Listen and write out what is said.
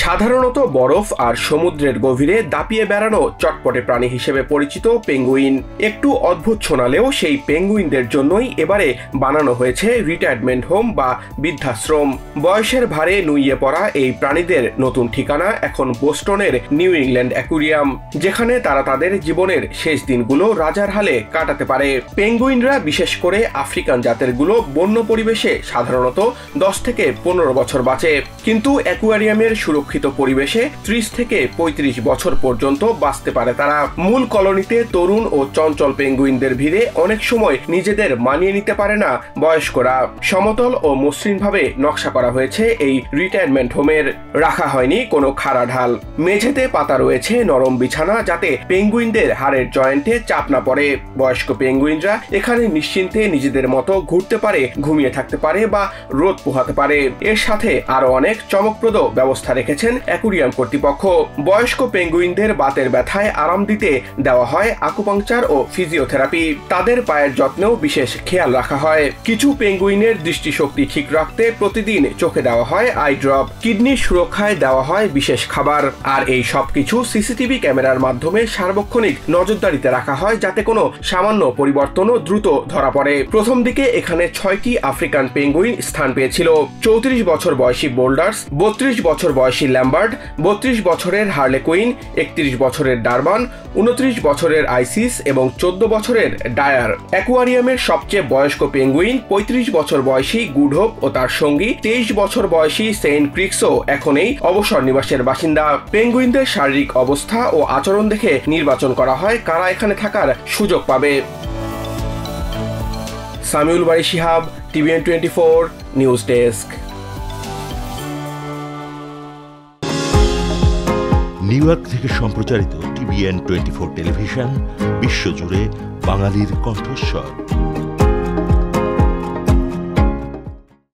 সাধারণত বরফ আর সমুদ্রের গভীরে দাপিয়ে বেড়ানো চটপটে প্রাণী হিসেবে পরিচিত পেঙ্গুইন একটু অদ্ভুত শোনালেও সেই পেঙ্গুইনদের জন্যই এবারে বানানো হয়েছে রিটায়ারমেন্ট হোম বা বৃদ্ধাশ্রম। বয়সের ভারে নুইয়ে পড়া এই প্রাণীদের নতুন ঠিকানা এখন বোস্টনের নিউ ইংল্যান্ড অ্যাকুরিয়াম, যেখানে তারা তাদের জীবনের শেষ দিনগুলো রাজার হালে কাটাতে পারে। পেঙ্গুইনরা, বিশেষ করে আফ্রিকান জাতেরগুলো, বন্য পরিবেশে সাধারণত 10 থেকে 15 বছর বাঁচে, কিন্তু অ্যাকুয়ারিয়ামের সুরক্ষিত পরিবেশে 30 থেকে 35 বছর পর্যন্ত বাঁচতে পারে তারা। মূল কলোনিতে তরুণ ও চঞ্চল পেঙ্গুইনদের ভিড়ে অনেক সময় নিজেদের মানিয়ে নিতে পারে না বয়স্করা। সমতল ও মসৃণভাবে নকশা করা হয়েছে এই রিটায়ারমেন্ট হোমের। রাখা হয়নি কোনো খাড়া ঢাল। মেঝেতে পাতা রয়েছে নরম বিছানা, যাতে পেঙ্গুইনদের হাড়ের জয়েন্টে চাপ না পড়ে। বয়স্ক পেঙ্গুইনরা এখানে নিশ্চিন্তে নিজেদের মতো ঘুরতে পারে, ঘুমিয়ে থাকতে পারে বা রোদ পোহাতে পারে। এর সাথে আরো অনেক চমকপ্রদ ব্যবস্থা রেখেছেন অ্যাকুরিয়াম কর্তৃপক্ষ। বয়স্ক পেঙ্গুইনদের বাতের ব্যথায় আরাম দিতে দেওয়া হয় আকুপাংচার ও ফিজিওথেরাপি। তাদের পায়ের যত্নেও বিশেষ খেয়াল রাখা হয়। কিছু পেঙ্গুইনের দৃষ্টিশক্তি ঠিক রাখতে প্রতিদিন চোখে দেওয়া হয় আই ড্রপ। কিডনির সুরক্ষায় দেওয়া হয় বিশেষ খাবার। আর এই সবকিছু সিসিটিভি ক্যামেরার মাধ্যমে সার্বক্ষণিক নজরদারিতে রাখা হয়, যাতে কোনো সামান্য পরিবর্তনও দ্রুত ধরা পড়ে। প্রথম দিকে এখানে 6টি আফ্রিকান পেঙ্গুইন স্থান পেয়েছিল। 34 বছর বয়সী বোল্ডার্স, 32 বছর বয়সী ল্যাম্বার্ট, 32 বছরের হার্লেকুইন, 31 বছরের ডারবান, 29 বছরের আইসিস এবং 14 বছরের ডায়ার। অ্যাকুয়ারিয়ামের সবচেয়ে বয়স্ক পেঙ্গুইন 35 বছর বয়সী গুডহোপ ও তার সঙ্গী 23 বছর বয়সী সেন্ট ক্রিক্সও এখন এই অবসর নিবাসের বাসিন্দা। পেঙ্গুইনদের শারীরিক অবস্থা ও আচরণ দেখে নির্বাচন করা হয় কারা এখানে থাকার সুযোগ পাবে। Samiul Bari Shihab, TVN 24 news desk. New York থেকে সম্প্রচারিত TVN 24 টেলিভিশন বিশ্বজুড়ে বাঙালির কণ্ঠস্বর।